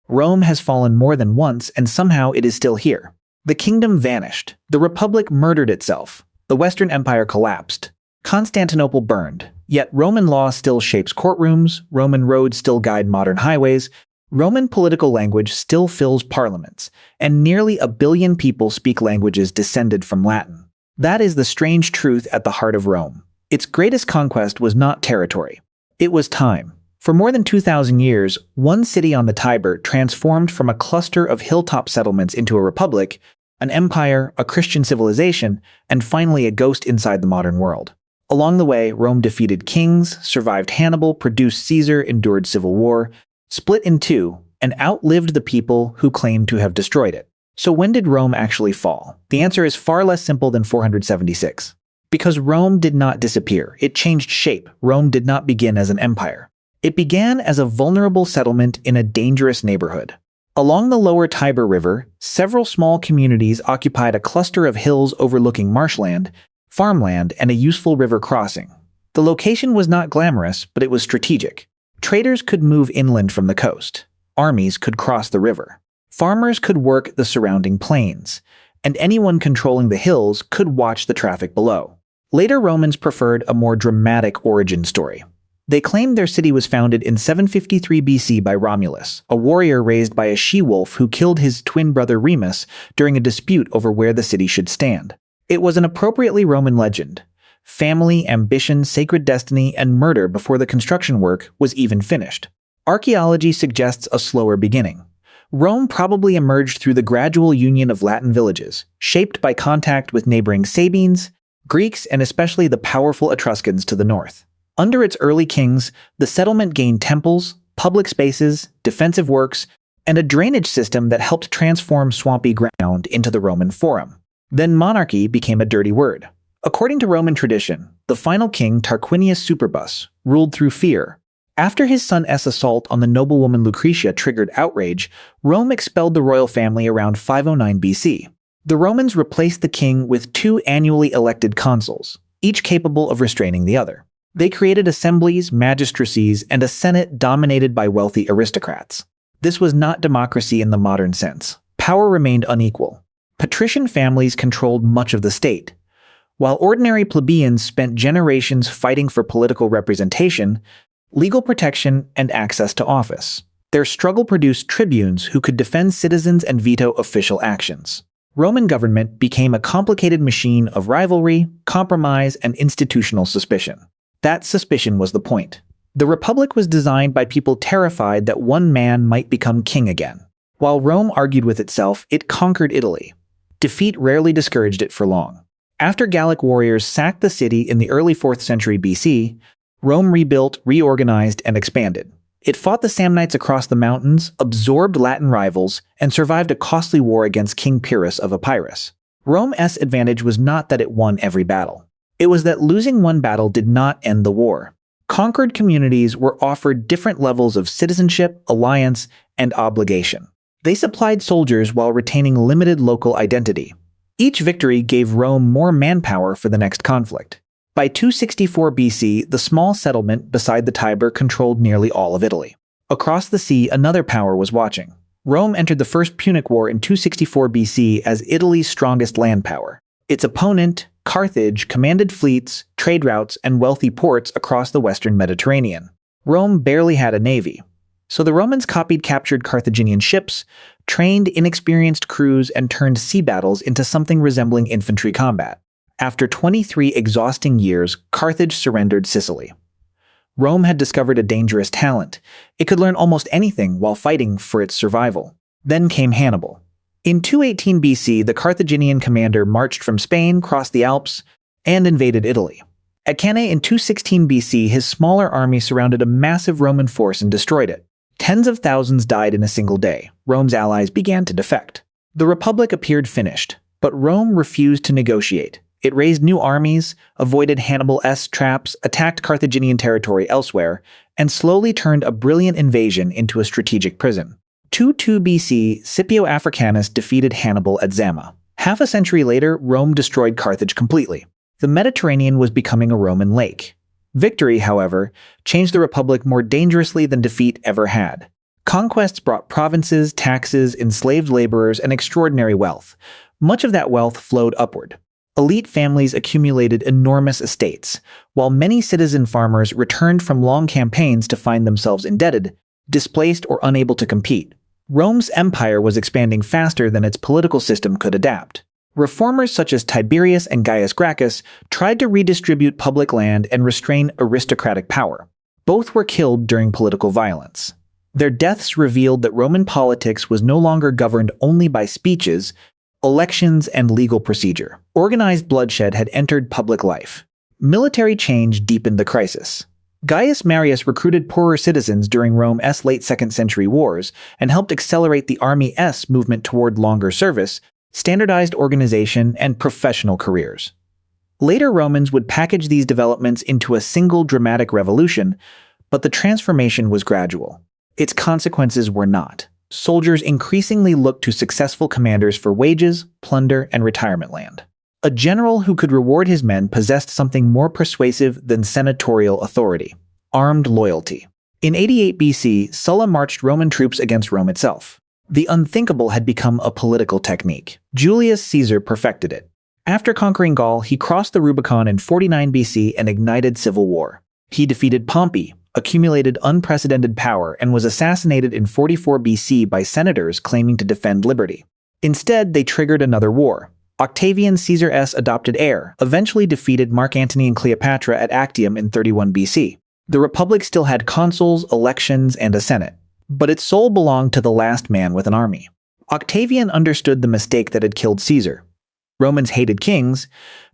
Rome has fallen more than once, and somehow it is still here. The kingdom vanished. The Republic murdered itself. The Western Empire collapsed. Constantinople burned. Yet Roman law still shapes courtrooms, Roman roads still guide modern highways, Roman political language still fills parliaments, and nearly 1 billion people speak languages descended from Latin. That is the strange truth at the heart of Rome. Its greatest conquest was not territory. It was time. For more than 2,000 years, one city on the Tiber transformed from a cluster of hilltop settlements into a republic, an empire, a Christian civilization, and finally a ghost inside the modern world. Along the way, Rome defeated kings, survived Hannibal, produced Caesar, endured civil war, split in two, and outlived the people who claimed to have destroyed it. So when did Rome actually fall? The answer is far less simple than 476. Because Rome did not disappear, it changed shape. Rome did not begin as an empire. It began as a vulnerable settlement in a dangerous neighborhood. Along the lower Tiber River, several small communities occupied a cluster of hills overlooking marshland, farmland, and a useful river crossing. The location was not glamorous, but it was strategic. Traders could move inland from the coast. Armies could cross the river. Farmers could work the surrounding plains, and anyone controlling the hills could watch the traffic below. Later Romans preferred a more dramatic origin story. They claimed their city was founded in 753 BC by Romulus, a warrior raised by a she-wolf who killed his twin brother Remus during a dispute over where the city should stand. It was an appropriately Roman legend. Family, ambition, sacred destiny, and murder before the construction work was even finished. Archaeology suggests a slower beginning. Rome probably emerged through the gradual union of Latin villages, shaped by contact with neighboring Sabines, Greeks, and especially the powerful Etruscans to the north. Under its early kings, the settlement gained temples, public spaces, defensive works, and a drainage system that helped transform swampy ground into the Roman Forum. Then monarchy became a dirty word. According to Roman tradition, the final king, Tarquinius Superbus, ruled through fear. After his son's assault on the noblewoman Lucretia triggered outrage, Rome expelled the royal family around 509 BC. The Romans replaced the king with 2 annually elected consuls, each capable of restraining the other. They created assemblies, magistracies, and a senate dominated by wealthy aristocrats. This was not democracy in the modern sense. Power remained unequal. Patrician families controlled much of the state. While ordinary plebeians spent generations fighting for political representation, legal protection, and access to office. Their struggle produced tribunes who could defend citizens and veto official actions. Roman government became a complicated machine of rivalry, compromise, and institutional suspicion. That suspicion was the point. The Republic was designed by people terrified that one man might become king again. While Rome argued with itself, it conquered Italy. Defeat rarely discouraged it for long. After Gallic warriors sacked the city in the early 4th century BC, Rome rebuilt, reorganized, and expanded. It fought the Samnites across the mountains, absorbed Latin rivals, and survived a costly war against King Pyrrhus of Epirus. Rome's advantage was not that it won every battle. It was that losing one battle did not end the war. Conquered communities were offered different levels of citizenship, alliance, and obligation. They supplied soldiers while retaining limited local identity. Each victory gave Rome more manpower for the next conflict. By 264 BC, the small settlement beside the Tiber controlled nearly all of Italy. Across the sea, another power was watching. Rome entered the First Punic War in 264 BC as Italy's strongest land power. Its opponent, Carthage, commanded fleets, trade routes, and wealthy ports across the western Mediterranean. Rome barely had a navy. So the Romans copied captured Carthaginian ships, trained inexperienced crews, and turned sea battles into something resembling infantry combat. After 23 exhausting years, Carthage surrendered Sicily. Rome had discovered a dangerous talent. It could learn almost anything while fighting for its survival. Then came Hannibal. In 218 BC, the Carthaginian commander marched from Spain, crossed the Alps, and invaded Italy. At Cannae in 216 BC, his smaller army surrounded a massive Roman force and destroyed it. Tens of thousands died in a single day. Rome's allies began to defect. The Republic appeared finished, but Rome refused to negotiate. It raised new armies, avoided Hannibal's traps, attacked Carthaginian territory elsewhere, and slowly turned a brilliant invasion into a strategic prison. 202 BC, Scipio Africanus defeated Hannibal at Zama. Half a century later, Rome destroyed Carthage completely. The Mediterranean was becoming a Roman lake. Victory, however, changed the Republic more dangerously than defeat ever had. Conquests brought provinces, taxes, enslaved laborers, and extraordinary wealth. Much of that wealth flowed upward. Elite families accumulated enormous estates, while many citizen farmers returned from long campaigns to find themselves indebted, displaced, or unable to compete. Rome's empire was expanding faster than its political system could adapt. Reformers such as Tiberius and Gaius Gracchus tried to redistribute public land and restrain aristocratic power. Both were killed during political violence. Their deaths revealed that Roman politics was no longer governed only by speeches, elections, and legal procedure. Organized bloodshed had entered public life. Military change deepened the crisis. Gaius Marius recruited poorer citizens during Rome's late 2nd century wars and helped accelerate the army's movement toward longer service, standardized organization, and professional careers. Later Romans would package these developments into a single dramatic revolution, but the transformation was gradual. Its consequences were not. Soldiers increasingly looked to successful commanders for wages, plunder, and retirement land. A general who could reward his men possessed something more persuasive than senatorial authority: armed loyalty. In 88 BC, Sulla marched Roman troops against Rome itself. The unthinkable had become a political technique. Julius Caesar perfected it. After conquering Gaul, he crossed the Rubicon in 49 BC and ignited civil war. He defeated Pompey, accumulated unprecedented power, and was assassinated in 44 BC by senators claiming to defend liberty. Instead, they triggered another war. Octavian, Caesar's adopted heir, eventually defeated Mark Antony and Cleopatra at Actium in 31 BC. The Republic still had consuls, elections, and a senate, but its soul belonged to the last man with an army. Octavian understood the mistake that had killed Caesar. Romans hated kings,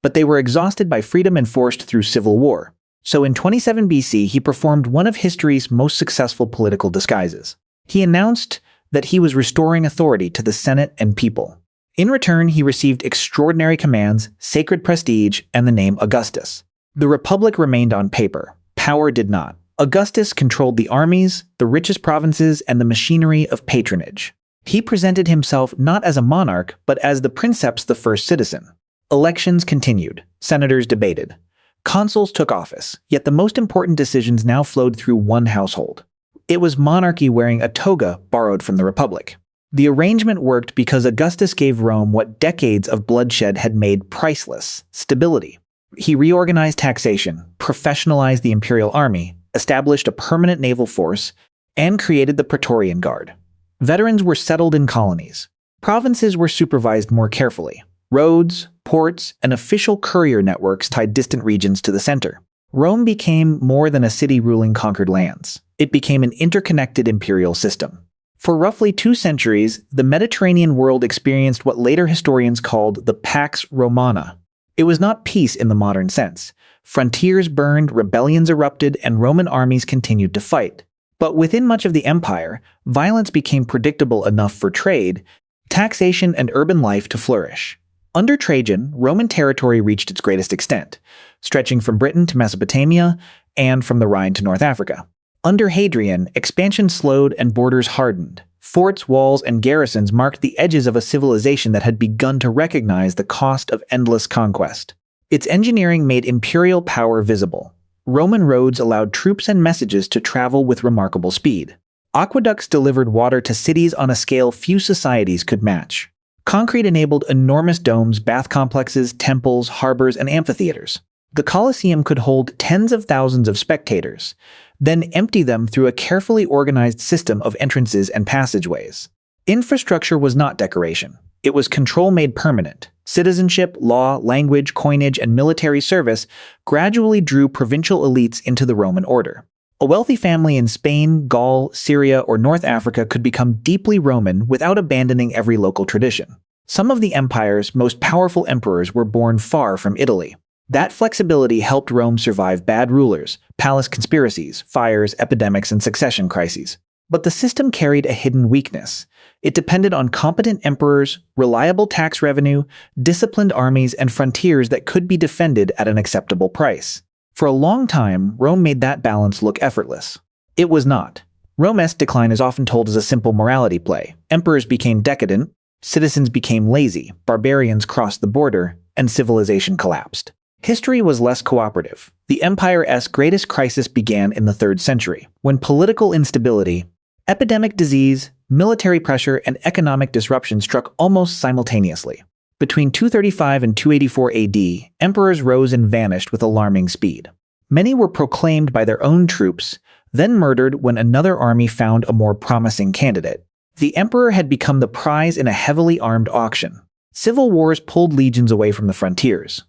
but they were exhausted by freedom enforced through civil war. So in 27 BC, he performed one of history's most successful political disguises. He announced that he was restoring authority to the Senate and people. In return, he received extraordinary commands, sacred prestige, and the name Augustus. The Republic remained on paper. Power did not. Augustus controlled the armies, the richest provinces, and the machinery of patronage. He presented himself not as a monarch, but as the princeps, the first citizen. Elections continued. Senators debated. Consuls took office, yet the most important decisions now flowed through one household. It was monarchy wearing a toga borrowed from the Republic. The arrangement worked because Augustus gave Rome what decades of bloodshed had made priceless: stability. He reorganized taxation, professionalized the Imperial army, established a permanent naval force, and created the Praetorian Guard. Veterans were settled in colonies. Provinces were supervised more carefully. Roads, ports, and official courier networks tied distant regions to the center. Rome became more than a city ruling conquered lands. It became an interconnected imperial system. For roughly 2 centuries, the Mediterranean world experienced what later historians called the Pax Romana. It was not peace in the modern sense. Frontiers burned, rebellions erupted, and Roman armies continued to fight. But within much of the empire, violence became predictable enough for trade, taxation, and urban life to flourish. Under Trajan, Roman territory reached its greatest extent, stretching from Britain to Mesopotamia and from the Rhine to North Africa. Under Hadrian, expansion slowed and borders hardened. Forts, walls, and garrisons marked the edges of a civilization that had begun to recognize the cost of endless conquest. Its engineering made imperial power visible. Roman roads allowed troops and messages to travel with remarkable speed. Aqueducts delivered water to cities on a scale few societies could match. Concrete enabled enormous domes, bath complexes, temples, harbors, and amphitheaters. The Colosseum could hold tens of thousands of spectators, then empty them through a carefully organized system of entrances and passageways. Infrastructure was not decoration. It was control made permanent. Citizenship, law, language, coinage, and military service gradually drew provincial elites into the Roman order. A wealthy family in Spain, Gaul, Syria, or North Africa could become deeply Roman without abandoning every local tradition. Some of the empire's most powerful emperors were born far from Italy. That flexibility helped Rome survive bad rulers, palace conspiracies, fires, epidemics, and succession crises. But the system carried a hidden weakness. It depended on competent emperors, reliable tax revenue, disciplined armies, and frontiers that could be defended at an acceptable price. For a long time, Rome made that balance look effortless. It was not. Rome's decline is often told as a simple morality play. Emperors became decadent, citizens became lazy, barbarians crossed the border, and civilization collapsed. History was less cooperative. The empire's greatest crisis began in the 3rd century, when political instability, Epidemic disease, military pressure, and economic disruption struck almost simultaneously. Between 235 and 284 AD, emperors rose and vanished with alarming speed. Many were proclaimed by their own troops, then murdered when another army found a more promising candidate. The emperor had become the prize in a heavily armed auction. Civil wars pulled legions away from the frontiers.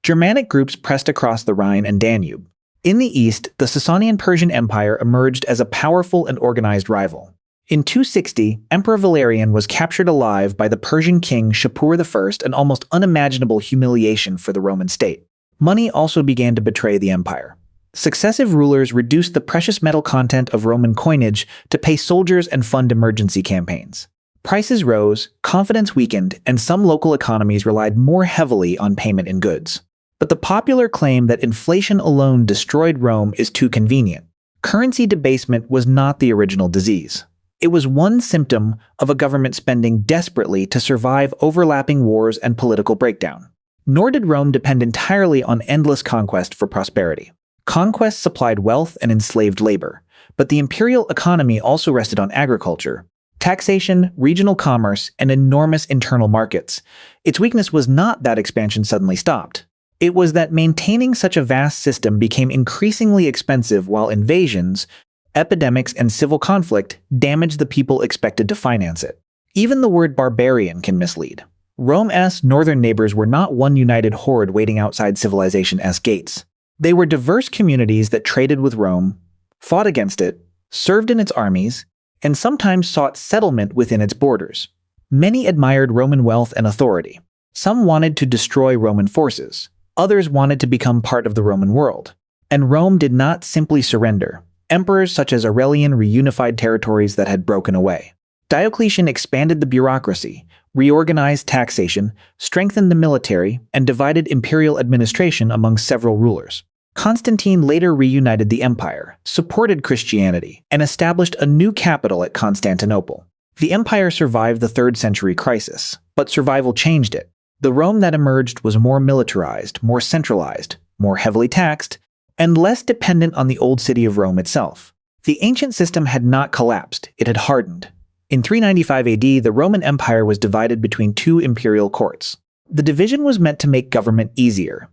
Germanic groups pressed across the Rhine and Danube. In the east, the Sasanian Persian Empire emerged as a powerful and organized rival. In 260, Emperor Valerian was captured alive by the Persian king Shapur I, an almost unimaginable humiliation for the Roman state. Money also began to betray the empire. Successive rulers reduced the precious metal content of Roman coinage to pay soldiers and fund emergency campaigns. Prices rose, confidence weakened, and some local economies relied more heavily on payment in goods. But the popular claim that inflation alone destroyed Rome is too convenient. Currency debasement was not the original disease. It was one symptom of a government spending desperately to survive overlapping wars and political breakdown. Nor did Rome depend entirely on endless conquest for prosperity. Conquest supplied wealth and enslaved labor, but the imperial economy also rested on agriculture, taxation, regional commerce, and enormous internal markets. Its weakness was not that expansion suddenly stopped. It was that maintaining such a vast system became increasingly expensive while invasions, epidemics, and civil conflict damaged the people expected to finance it. Even the word barbarian can mislead. Rome's northern neighbors were not one united horde waiting outside civilization's gates. They were diverse communities that traded with Rome, fought against it, served in its armies, and sometimes sought settlement within its borders. Many admired Roman wealth and authority. Some wanted to destroy Roman forces. Others wanted to become part of the Roman world. And Rome did not simply surrender. Emperors such as Aurelian reunified territories that had broken away. Diocletian expanded the bureaucracy, reorganized taxation, strengthened the military, and divided imperial administration among several rulers. Constantine later reunited the empire, supported Christianity, and established a new capital at Constantinople. The empire survived the 3rd century crisis, but survival changed it. The Rome that emerged was more militarized, more centralized, more heavily taxed, and less dependent on the old city of Rome itself. The ancient system had not collapsed, it had hardened. In 395 AD, the Roman Empire was divided between two imperial courts. The division was meant to make government easier.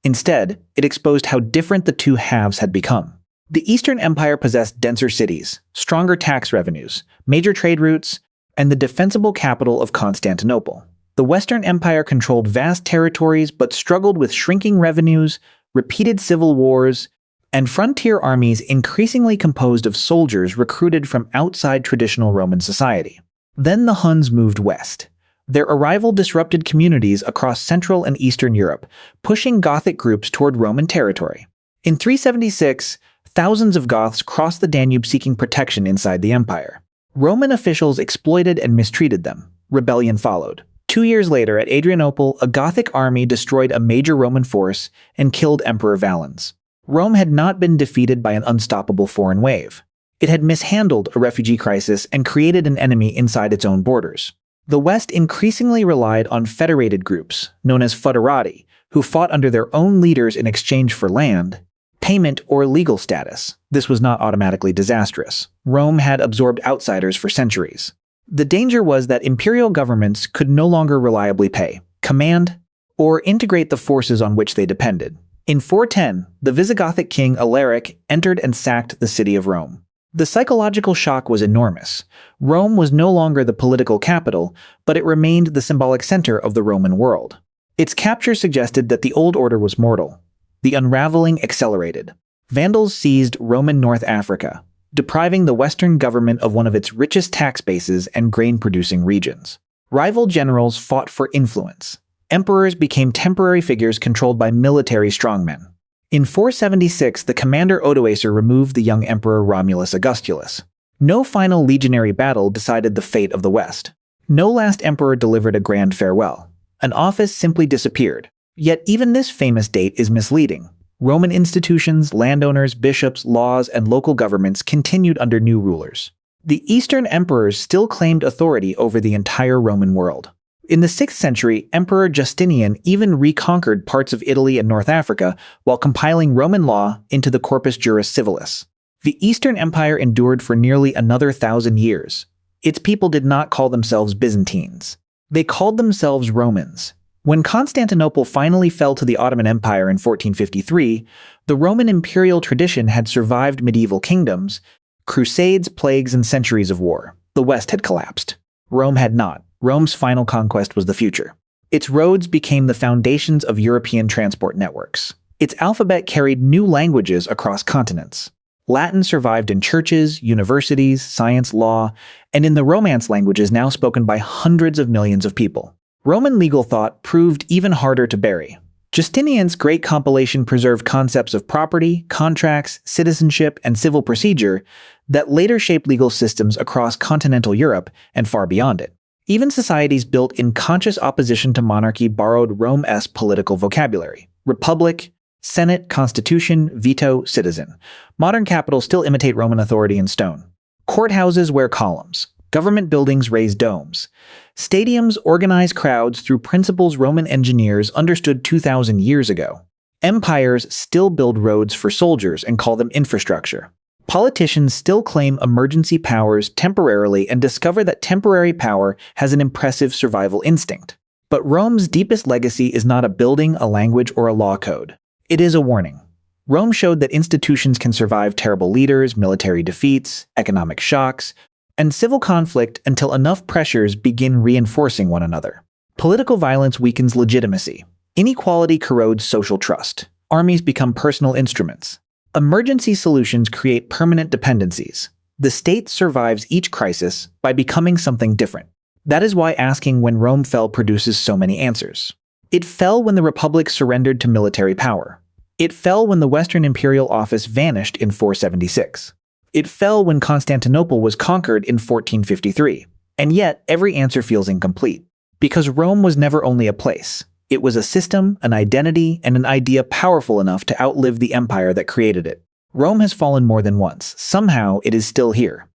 Instead, it exposed how different the two halves had become. The Eastern Empire possessed denser cities, stronger tax revenues, major trade routes, and the defensible capital of Constantinople. The Western Empire controlled vast territories but struggled with shrinking revenues, repeated civil wars, and frontier armies increasingly composed of soldiers recruited from outside traditional Roman society. Then the Huns moved west. Their arrival disrupted communities across Central and Eastern Europe, pushing Gothic groups toward Roman territory. In 376, thousands of Goths crossed the Danube seeking protection inside the empire. Roman officials exploited and mistreated them. Rebellion followed. 2 years later, at Adrianople, a Gothic army destroyed a major Roman force and killed Emperor Valens. Rome had not been defeated by an unstoppable foreign wave. It had mishandled a refugee crisis and created an enemy inside its own borders. The West increasingly relied on federated groups, known as foederati, who fought under their own leaders in exchange for land, payment, or legal status. This was not automatically disastrous. Rome had absorbed outsiders for centuries. The danger was that imperial governments could no longer reliably pay, command, or integrate the forces on which they depended. In 410, the Visigothic king Alaric entered and sacked the city of Rome. The psychological shock was enormous. Rome was no longer the political capital, but it remained the symbolic center of the Roman world. Its capture suggested that the old order was mortal. The unraveling accelerated. Vandals seized Roman North Africa, depriving the Western government of one of its richest tax bases and grain-producing regions. Rival generals fought for influence. Emperors became temporary figures controlled by military strongmen. In 476, the commander Odoacer removed the young emperor Romulus Augustulus. No final legionary battle decided the fate of the West. No last emperor delivered a grand farewell. An office simply disappeared. Yet even this famous date is misleading. Roman institutions, landowners, bishops, laws, and local governments continued under new rulers. The Eastern emperors still claimed authority over the entire Roman world. In the 6th century, Emperor Justinian even reconquered parts of Italy and North Africa while compiling Roman law into the Corpus Juris Civilis. The Eastern Empire endured for nearly another 1,000 years. Its people did not call themselves Byzantines. They called themselves Romans. When Constantinople finally fell to the Ottoman Empire in 1453, the Roman imperial tradition had survived medieval kingdoms, crusades, plagues, and centuries of war. The West had collapsed. Rome had not. Rome's final conquest was the future. Its roads became the foundations of European transport networks. Its alphabet carried new languages across continents. Latin survived in churches, universities, science, law, and in the Romance languages now spoken by hundreds of millions of people. Roman legal thought proved even harder to bury. Justinian's great compilation preserved concepts of property, contracts, citizenship, and civil procedure that later shaped legal systems across continental Europe and far beyond it. Even societies built in conscious opposition to monarchy borrowed Rome-esque political vocabulary. Republic, Senate, Constitution, veto, citizen. Modern capitals still imitate Roman authority in stone. Courthouses wear columns. Government buildings raise domes. Stadiums organize crowds through principles Roman engineers understood 2,000 years ago. Empires still build roads for soldiers and call them infrastructure. Politicians still claim emergency powers temporarily and discover that temporary power has an impressive survival instinct. But Rome's deepest legacy is not a building, a language, or a law code. It is a warning. Rome showed that institutions can survive terrible leaders, military defeats, economic shocks, and civil conflict until enough pressures begin reinforcing one another. Political violence weakens legitimacy. Inequality corrodes social trust. Armies become personal instruments. Emergency solutions create permanent dependencies. The state survives each crisis by becoming something different. That is why asking when Rome fell produces so many answers. It fell when the Republic surrendered to military power. It fell when the Western imperial office vanished in 476. It fell when Constantinople was conquered in 1453. And yet, every answer feels incomplete. Because Rome was never only a place. It was a system, an identity, and an idea powerful enough to outlive the empire that created it. Rome has fallen more than once. Somehow, it is still here.